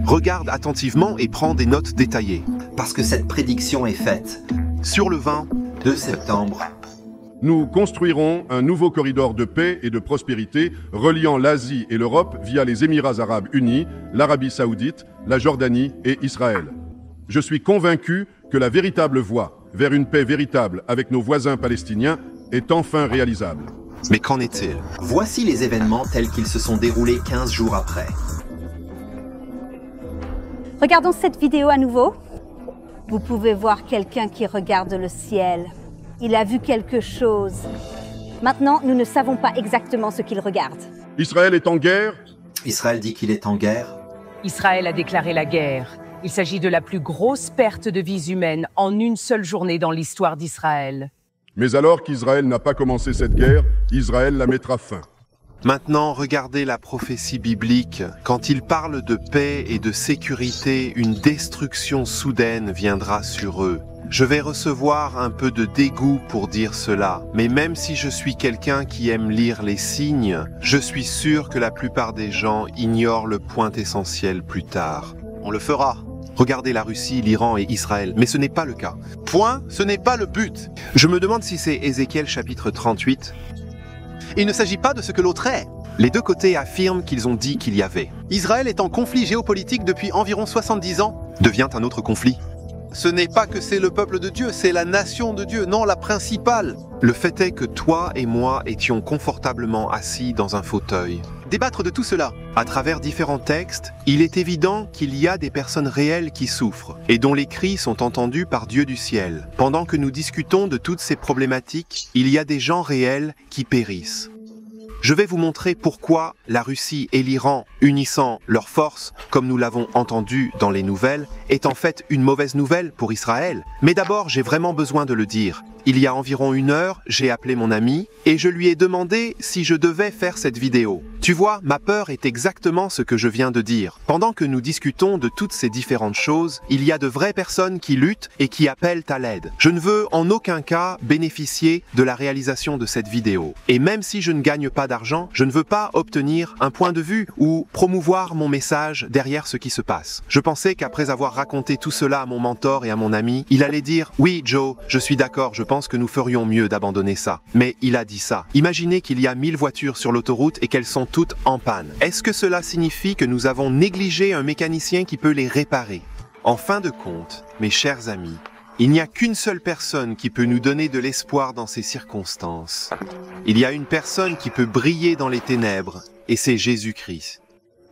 Regarde attentivement et prends des notes détaillées. Parce que cette prédiction est faite. Sur le 2 septembre. Nous construirons un nouveau corridor de paix et de prospérité reliant l'Asie et l'Europe via les Émirats arabes unis, l'Arabie saoudite, la Jordanie et Israël. Je suis convaincu que la véritable voie vers une paix véritable avec nos voisins palestiniens est enfin réalisable. Mais qu'en est-il? Voici les événements tels qu'ils se sont déroulés 15 jours après. Regardons cette vidéo à nouveau. Vous pouvez voir quelqu'un qui regarde le ciel. Il a vu quelque chose. Maintenant, nous ne savons pas exactement ce qu'il regarde. Israël est en guerre. Israël dit qu'il est en guerre. Israël a déclaré la guerre. Il s'agit de la plus grosse perte de vies humaines en une seule journée dans l'histoire d'Israël. Mais alors qu'Israël n'a pas commencé cette guerre, Israël la mettra fin. Maintenant, regardez la prophétie biblique. Quand il parle de paix et de sécurité, une destruction soudaine viendra sur eux. Je vais recevoir un peu de dégoût pour dire cela, mais même si je suis quelqu'un qui aime lire les signes, je suis sûr que la plupart des gens ignorent le point essentiel plus tard. On le fera. Regardez la Russie, l'Iran et Israël, mais ce n'est pas le cas. Point, ce n'est pas le but. Je me demande si c'est Ézéchiel chapitre 38. Il ne s'agit pas de ce que l'autre est. Les deux côtés affirment qu'ils ont dit qu'il y avait. Israël est en conflit géopolitique depuis environ 70 ans. Devient un autre conflit. Ce n'est pas que c'est le peuple de Dieu, c'est la nation de Dieu, non la principale. Le fait est que toi et moi étions confortablement assis dans un fauteuil. Débattre de tout cela. À travers différents textes, il est évident qu'il y a des personnes réelles qui souffrent et dont les cris sont entendus par Dieu du ciel. Pendant que nous discutons de toutes ces problématiques, il y a des gens réels qui périssent. Je vais vous montrer pourquoi la Russie et l'Iran, unissant leurs forces, comme nous l'avons entendu dans les nouvelles, est en fait une mauvaise nouvelle pour Israël. Mais d'abord, j'ai vraiment besoin de le dire. Il y a environ 1 heure, j'ai appelé mon ami et je lui ai demandé si je devais faire cette vidéo. Tu vois, ma peur est exactement ce que je viens de dire. Pendant que nous discutons de toutes ces différentes choses, il y a de vraies personnes qui luttent et qui appellent à l'aide. Je ne veux en aucun cas bénéficier de la réalisation de cette vidéo. Et même si je ne gagne pas d'argent, je ne veux pas obtenir un point de vue ou promouvoir mon message derrière ce qui se passe. Je pensais qu'après avoir raconté tout cela à mon mentor et à mon ami, il allait dire « Oui, Joe, je suis d'accord, je pense que nous ferions mieux d'abandonner ça. » Mais il a dit ça. Imaginez qu'il y a 1000 voitures sur l'autoroute et qu'elles sont toutes en panne. Est-ce que cela signifie que nous avons négligé un mécanicien qui peut les réparer? En fin de compte, mes chers amis, il n'y a qu'une seule personne qui peut nous donner de l'espoir dans ces circonstances. Il y a une personne qui peut briller dans les ténèbres, et c'est Jésus-Christ.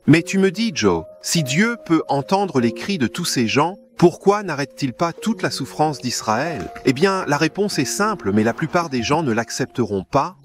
Mais tu me dis, Joe, si Dieu peut entendre les cris de tous ces gens, pourquoi n'arrête-t-il pas toute la souffrance d'Israël? Eh bien, la réponse est simple, mais la plupart des gens ne l'accepteront pas.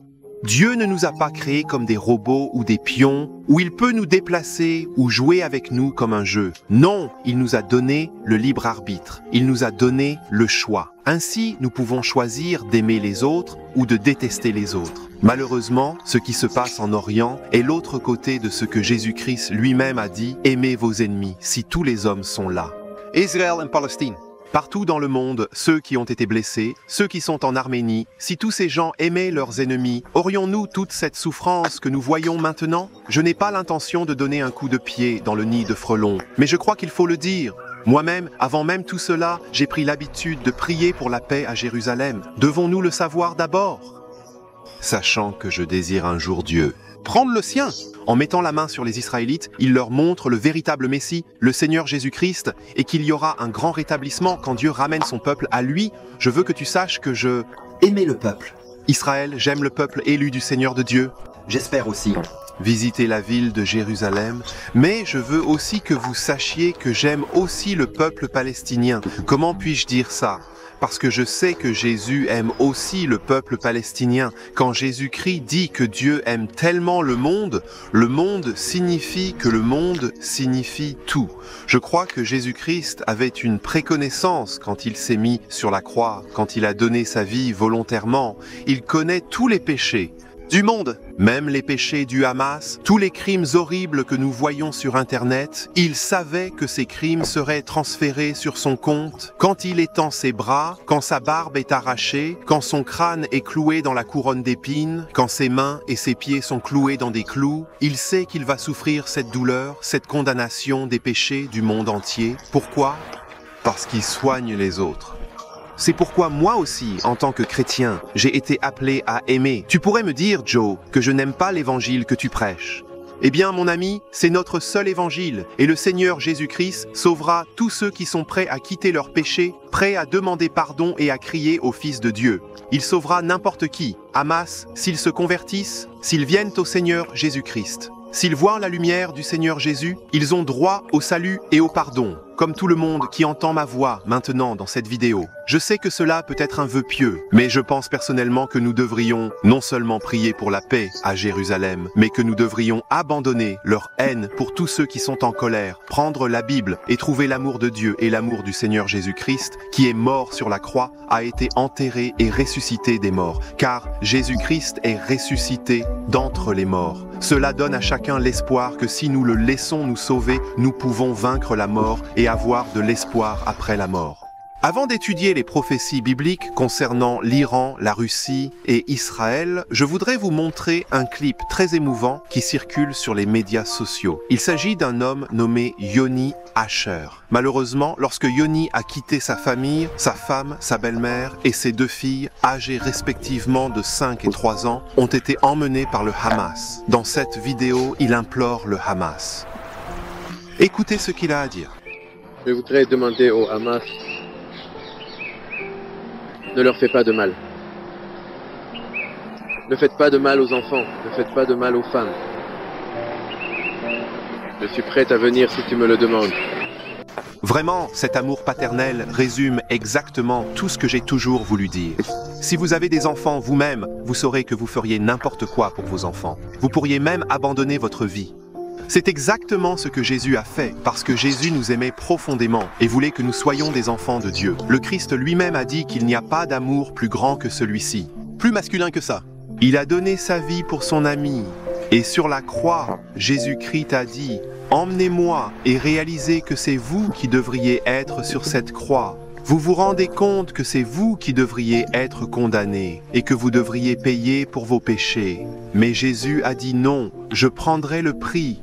Dieu ne nous a pas créés comme des robots ou des pions, où il peut nous déplacer ou jouer avec nous comme un jeu. Non, il nous a donné le libre arbitre. Il nous a donné le choix. Ainsi, nous pouvons choisir d'aimer les autres ou de détester les autres. Malheureusement, ce qui se passe en Orient est l'autre côté de ce que Jésus-Christ lui-même a dit « Aimez vos ennemis si tous les hommes sont là ». Israël et Palestine. Partout dans le monde, ceux qui ont été blessés, ceux qui sont en Arménie, si tous ces gens aimaient leurs ennemis, aurions-nous toute cette souffrance que nous voyons maintenant? Je n'ai pas l'intention de donner un coup de pied dans le nid de frelons, mais je crois qu'il faut le dire. Moi-même, avant même tout cela, j'ai pris l'habitude de prier pour la paix à Jérusalem. Devons-nous le savoir d'abord? Sachant que je désire un jour Dieu. Prendre le sien. En mettant la main sur les Israélites, il leur montre le véritable Messie, le Seigneur Jésus-Christ, et qu'il y aura un grand rétablissement quand Dieu ramène son peuple à lui. Je veux que tu saches que je... Aimez le peuple. Israël, j'aime le peuple élu du Seigneur de Dieu. J'espère aussi. Visiter la ville de Jérusalem, mais je veux aussi que vous sachiez que j'aime aussi le peuple palestinien. Comment puis-je dire ça? Parce que je sais que Jésus aime aussi le peuple palestinien. Quand Jésus-Christ dit que Dieu aime tellement le monde signifie que le monde signifie tout. Je crois que Jésus-Christ avait une préconnaissance quand il s'est mis sur la croix, quand il a donné sa vie volontairement. Il connaît tous les péchés. du monde. Même les péchés du Hamas, tous les crimes horribles que nous voyons sur Internet, il savait que ces crimes seraient transférés sur son compte quand il étend ses bras, quand sa barbe est arrachée, quand son crâne est cloué dans la couronne d'épines, quand ses mains et ses pieds sont cloués dans des clous. Il sait qu'il va souffrir cette douleur, cette condamnation des péchés du monde entier. Pourquoi ? Parce qu'il soigne les autres. C'est pourquoi moi aussi, en tant que chrétien, j'ai été appelé à aimer. Tu pourrais me dire, Joe, que je n'aime pas l'évangile que tu prêches. Eh bien, mon ami, c'est notre seul évangile, et le Seigneur Jésus-Christ sauvera tous ceux qui sont prêts à quitter leurs péchés, prêts à demander pardon et à crier au Fils de Dieu. Il sauvera n'importe qui, Hamas, s'ils se convertissent, s'ils viennent au Seigneur Jésus-Christ. S'ils voient la lumière du Seigneur Jésus, ils ont droit au salut et au pardon, comme tout le monde qui entend ma voix maintenant dans cette vidéo. Je sais que cela peut être un vœu pieux, mais je pense personnellement que nous devrions non seulement prier pour la paix à Jérusalem, mais que nous devrions abandonner leur haine pour tous ceux qui sont en colère, prendre la Bible et trouver l'amour de Dieu et l'amour du Seigneur Jésus-Christ, qui est mort sur la croix, a été enterré et ressuscité des morts, car Jésus-Christ est ressuscité d'entre les morts. Cela donne à chacun l'espoir que si nous le laissons nous sauver, nous pouvons vaincre la mort et avoir de l'espoir après la mort. Avant d'étudier les prophéties bibliques concernant l'Iran, la Russie et Israël, je voudrais vous montrer un clip très émouvant qui circule sur les médias sociaux. Il s'agit d'un homme nommé Yoni Asher. Malheureusement, lorsque Yoni a quitté sa famille, sa femme, sa belle-mère et ses deux filles, âgées respectivement de 5 et 3 ans, ont été emmenées par le Hamas. Dans cette vidéo, il implore le Hamas. Écoutez ce qu'il a à dire. Je voudrais demander au Hamas, ne leur faites pas de mal. Ne faites pas de mal aux enfants, ne faites pas de mal aux femmes. Je suis prête à venir si tu me le demandes. Vraiment, cet amour paternel résume exactement tout ce que j'ai toujours voulu dire. Si vous avez des enfants vous-même, vous saurez que vous feriez n'importe quoi pour vos enfants. Vous pourriez même abandonner votre vie. C'est exactement ce que Jésus a fait, parce que Jésus nous aimait profondément et voulait que nous soyons des enfants de Dieu. Le Christ lui-même a dit qu'il n'y a pas d'amour plus grand que celui-ci, plus masculin que ça. Il a donné sa vie pour son ami. Et sur la croix, Jésus-Christ a dit « Emmenez-moi et réalisez que c'est vous qui devriez être sur cette croix. Vous vous rendez compte que c'est vous qui devriez être condamnés et que vous devriez payer pour vos péchés. Mais Jésus a dit non, je prendrai le prix. »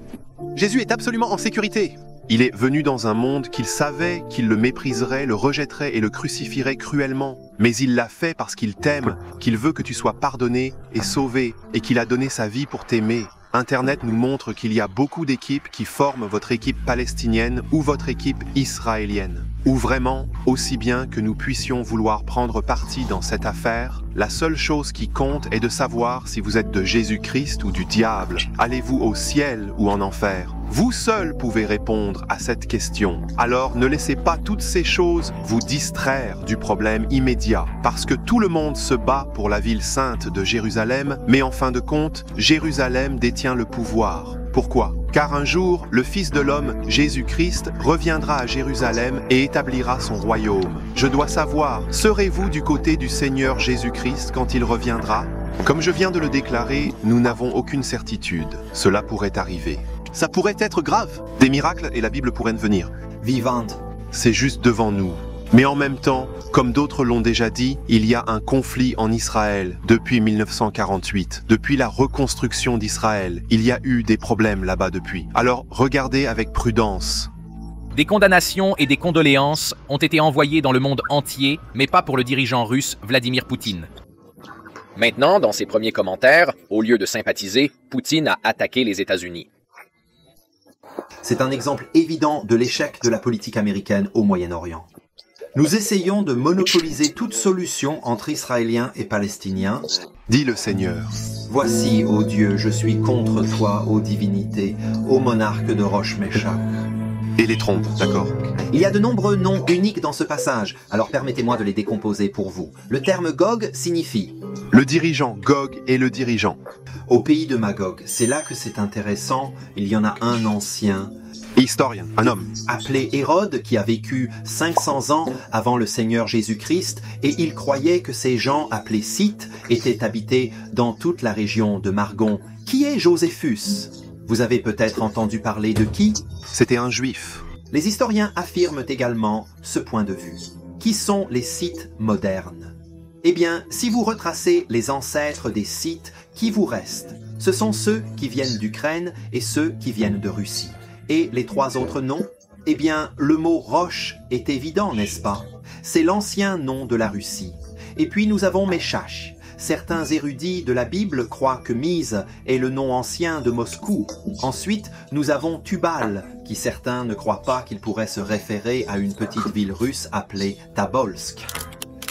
Jésus est absolument en sécurité. Il est venu dans un monde qu'il savait qu'il le mépriserait, le rejetterait et le crucifierait cruellement. Mais il l'a fait parce qu'il t'aime, qu'il veut que tu sois pardonné et sauvé, et qu'il a donné sa vie pour t'aimer. Internet nous montre qu'il y a beaucoup d'équipes qui forment votre équipe palestinienne ou votre équipe israélienne. Ou vraiment, aussi bien que nous puissions vouloir prendre parti dans cette affaire, la seule chose qui compte est de savoir si vous êtes de Jésus-Christ ou du diable. Allez-vous au ciel ou en enfer? Vous seul pouvez répondre à cette question. Alors ne laissez pas toutes ces choses vous distraire du problème immédiat, parce que tout le monde se bat pour la ville sainte de Jérusalem, mais en fin de compte, Jérusalem détient le pouvoir. Pourquoi? Car un jour, le Fils de l'homme, Jésus-Christ, reviendra à Jérusalem et établira son royaume. Je dois savoir, serez-vous du côté du Seigneur Jésus-Christ quand il reviendra? Comme je viens de le déclarer, nous n'avons aucune certitude. Cela pourrait arriver. Ça pourrait être grave. Des miracles et la Bible pourraient venir. Vivante. C'est juste devant nous. Mais en même temps, comme d'autres l'ont déjà dit, il y a un conflit en Israël depuis 1948. Depuis la reconstruction d'Israël, il y a eu des problèmes là-bas depuis. Alors regardez avec prudence. Des condamnations et des condoléances ont été envoyées dans le monde entier, mais pas pour le dirigeant russe Vladimir Poutine. Maintenant, dans ses premiers commentaires, au lieu de sympathiser, Poutine a attaqué les États-Unis. C'est un exemple évident de l'échec de la politique américaine au Moyen-Orient. Nous essayons de monopoliser toute solution entre Israéliens et Palestiniens. Dit le Seigneur. Voici, ô Dieu, je suis contre toi, ô divinité, ô monarque de Rosh-Méchach. Et les trompes, d'accord. Il y a de nombreux noms uniques dans ce passage, alors permettez-moi de les décomposer pour vous. Le terme Gog signifie le dirigeant, Gog est le dirigeant. Au pays de Magog, c'est là que c'est intéressant, il y en a un ancien. Historien, un homme. Appelé Hérode, qui a vécu 500 ans avant le Seigneur Jésus-Christ, et il croyait que ces gens appelés Scythes étaient habités dans toute la région de Margon. Qui est Joséphus? Vous avez peut-être entendu parler de qui? C'était un juif. Les historiens affirment également ce point de vue. Qui sont les Scythes modernes? Eh bien, si vous retracez les ancêtres des Scythes, qui vous reste? Ce sont ceux qui viennent d'Ukraine et ceux qui viennent de Russie. Et les trois autres noms? Eh bien, le mot roche est évident, n'est-ce pas? C'est l'ancien nom de la Russie. Et puis nous avons Meshash. Certains érudits de la Bible croient que Mise est le nom ancien de Moscou. Ensuite, nous avons Tubal, qui certains ne croient pas qu'il pourrait se référer à une petite ville russe appelée Tabolsk.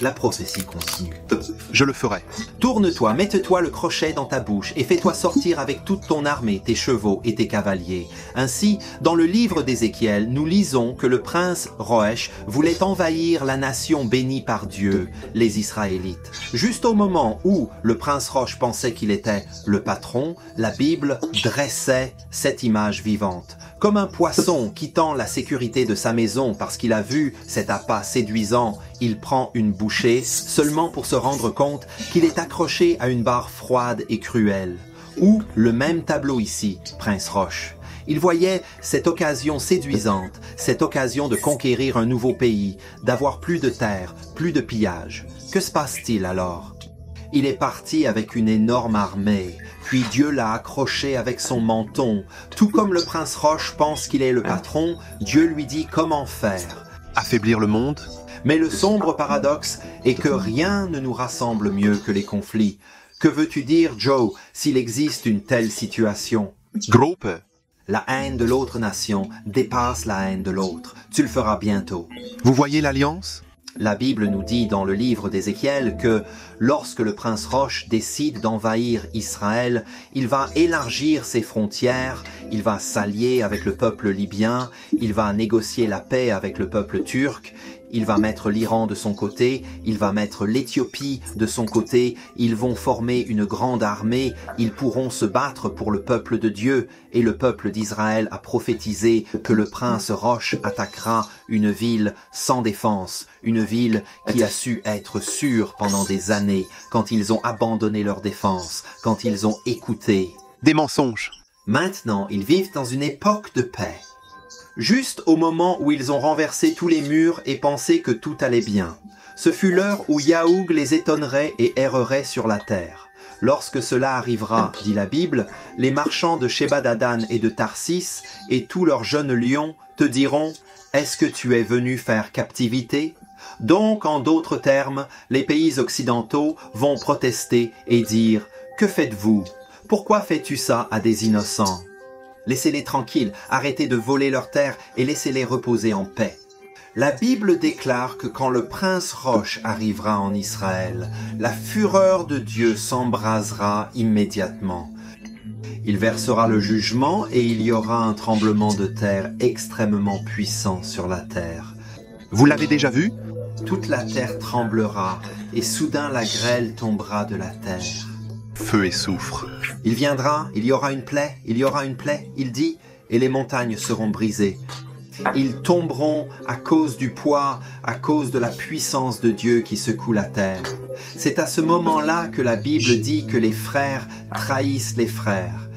La prophétie continue. Je le ferai. Tourne-toi, mette-toi le crochet dans ta bouche et fais-toi sortir avec toute ton armée, tes chevaux et tes cavaliers. Ainsi, dans le livre d'Ézéchiel, nous lisons que le prince Roësh voulait envahir la nation bénie par Dieu, les Israélites. Juste au moment où le prince Roësh pensait qu'il était le patron, la Bible dressait cette image vivante. Comme un poisson quittant la sécurité de sa maison parce qu'il a vu cet appât séduisant, il prend une bouchée seulement pour se rendre compte qu'il est accroché à une barre froide et cruelle. Ou le même tableau ici, Prince Roche. Il voyait cette occasion séduisante, cette occasion de conquérir un nouveau pays, d'avoir plus de terre, plus de pillage. Que se passe-t-il alors? Il est parti avec une énorme armée, puis Dieu l'a accroché avec son menton. Tout comme le prince Roche pense qu'il est le patron, Dieu lui dit comment faire. Affaiblir le monde? Mais le sombre paradoxe est que rien ne nous rassemble mieux que les conflits. Que veux-tu dire, Joe, s'il existe une telle situation? Groupe. La haine de l'autre nation dépasse la haine de l'autre. Tu le feras bientôt. Vous voyez l'alliance? La Bible nous dit dans le livre d'Ézéchiel que lorsque le prince Roche décide d'envahir Israël, il va élargir ses frontières, il va s'allier avec le peuple libyen, il va négocier la paix avec le peuple turc, il va mettre l'Iran de son côté, il va mettre l'Éthiopie de son côté, ils vont former une grande armée, ils pourront se battre pour le peuple de Dieu, et le peuple d'Israël a prophétisé que le prince Roche attaquera une ville sans défense, une ville qui a su être sûre pendant des années, quand ils ont abandonné leur défense, quand ils ont écouté. Des mensonges. Maintenant, ils vivent dans une époque de paix. Juste au moment où ils ont renversé tous les murs et pensé que tout allait bien. Ce fut l'heure où Yaoug les étonnerait et errerait sur la terre. Lorsque cela arrivera, dit la Bible, les marchands de Sheba-Dadan et de Tarsis et tous leurs jeunes lions te diront « Est-ce que tu es venu faire captivité ?» Donc, en d'autres termes, les pays occidentaux vont protester et dire « Que faites-vous? Pourquoi fais-tu ça à des innocents ?» Laissez-les tranquilles, arrêtez de voler leurs terres et laissez-les reposer en paix. La Bible déclare que quand le prince Roche arrivera en Israël, la fureur de Dieu s'embrasera immédiatement. Il versera le jugement et il y aura un tremblement de terre extrêmement puissant sur la terre. Vous l'avez déjà vu? Toute la terre tremblera et soudain la grêle tombera de la terre. Feu et soufre. Il viendra, il y aura une plaie, il dit, et les montagnes seront brisées. Ils tomberont à cause du poids, à cause de la puissance de Dieu qui secoue la terre. C'est à ce moment-là que la Bible dit que les frères trahissent les frères.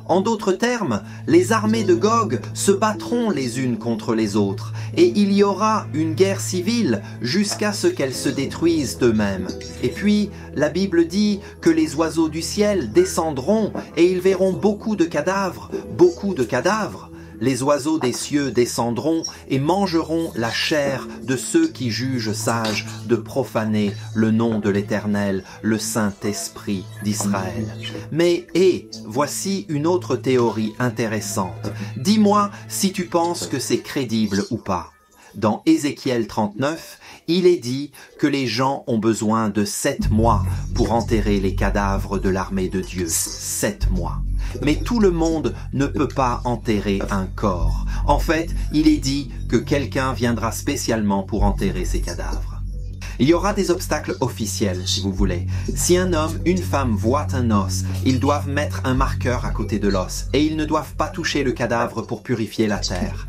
En d'autres termes, les armées de Gog se battront les unes contre les autres, et il y aura une guerre civile jusqu'à ce qu'elles se détruisent d'eux-mêmes. Et puis, la Bible dit que les oiseaux du ciel descendront et ils verront beaucoup de cadavres. Les oiseaux des cieux descendront et mangeront la chair de ceux qui jugent sages de profaner le nom de l'Éternel, le Saint-Esprit d'Israël. Mais, voici une autre théorie intéressante. Dis-moi si tu penses que c'est crédible ou pas. Dans Ézéchiel 39, il est dit que les gens ont besoin de 7 mois pour enterrer les cadavres de l'armée de Dieu. 7 mois. Mais tout le monde ne peut pas enterrer un corps. En fait, il est dit que quelqu'un viendra spécialement pour enterrer ces cadavres. Il y aura des obstacles officiels, si vous voulez. Si un homme, une femme voient un os, ils doivent mettre un marqueur à côté de l'os et ils ne doivent pas toucher le cadavre pour purifier la terre.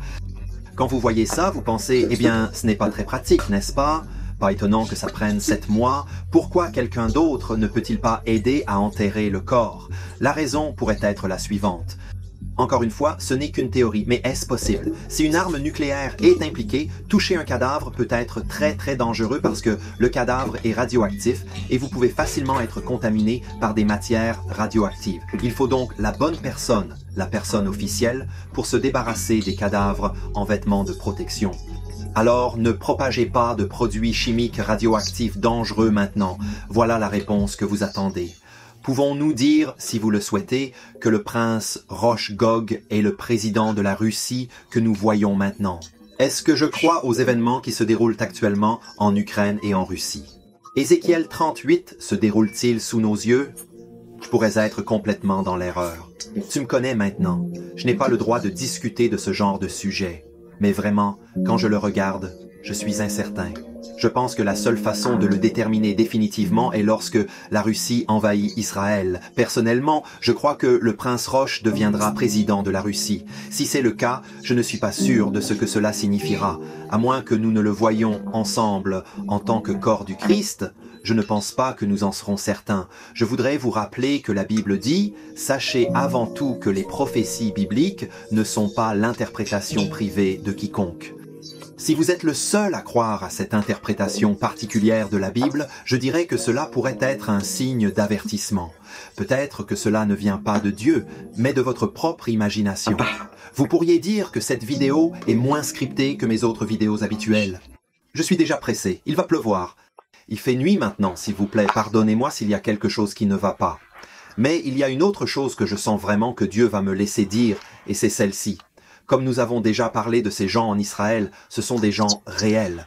Quand vous voyez ça, vous pensez, eh bien, ce n'est pas très pratique, n'est-ce pas? Pas étonnant que ça prenne 7 mois. Pourquoi quelqu'un d'autre ne peut-il pas aider à enterrer le corps? La raison pourrait être la suivante. Encore une fois, ce n'est qu'une théorie, mais est-ce possible? Si une arme nucléaire est impliquée, toucher un cadavre peut être très dangereux parce que le cadavre est radioactif et vous pouvez facilement être contaminé par des matières radioactives. Il faut donc la bonne personne, la personne officielle, pour se débarrasser des cadavres en vêtements de protection. Alors, ne propagez pas de produits chimiques radioactifs dangereux maintenant. Voilà la réponse que vous attendez. Pouvons-nous dire, si vous le souhaitez, que le prince Roche-Gog est le président de la Russie que nous voyons maintenant? Est-ce que je crois aux événements qui se déroulent actuellement en Ukraine et en Russie? Ézéchiel 38 se déroule-t-il sous nos yeux? Je pourrais être complètement dans l'erreur. Tu me connais maintenant. Je n'ai pas le droit de discuter de ce genre de sujet. Mais vraiment, quand je le regarde, je suis incertain. Je pense que la seule façon de le déterminer définitivement est lorsque la Russie envahit Israël. Personnellement, je crois que le prince Roche deviendra président de la Russie. Si c'est le cas, je ne suis pas sûr de ce que cela signifiera. À moins que nous ne le voyions ensemble en tant que corps du Christ, je ne pense pas que nous en serons certains. Je voudrais vous rappeler que la Bible dit « Sachez avant tout que les prophéties bibliques ne sont pas l'interprétation privée de quiconque ». Si vous êtes le seul à croire à cette interprétation particulière de la Bible, je dirais que cela pourrait être un signe d'avertissement. Peut-être que cela ne vient pas de Dieu, mais de votre propre imagination. Vous pourriez dire que cette vidéo est moins scriptée que mes autres vidéos habituelles. Je suis déjà pressé, il va pleuvoir. Il fait nuit maintenant, s'il vous plaît, pardonnez-moi s'il y a quelque chose qui ne va pas. Mais il y a une autre chose que je sens vraiment que Dieu va me laisser dire, et c'est celle-ci. Comme nous avons déjà parlé de ces gens en Israël, ce sont des gens réels.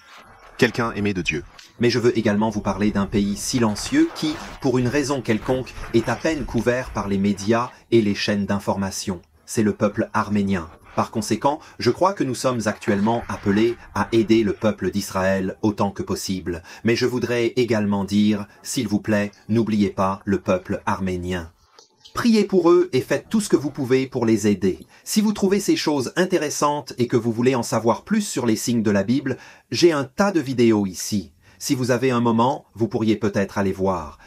Quelqu'un aimé de Dieu. Mais je veux également vous parler d'un pays silencieux qui, pour une raison quelconque, est à peine couvert par les médias et les chaînes d'information. C'est le peuple arménien. Par conséquent, je crois que nous sommes actuellement appelés à aider le peuple d'Israël autant que possible. Mais je voudrais également dire, s'il vous plaît, n'oubliez pas le peuple arménien. Priez pour eux et faites tout ce que vous pouvez pour les aider. Si vous trouvez ces choses intéressantes et que vous voulez en savoir plus sur les signes de la Bible, j'ai un tas de vidéos ici. Si vous avez un moment, vous pourriez peut-être aller voir.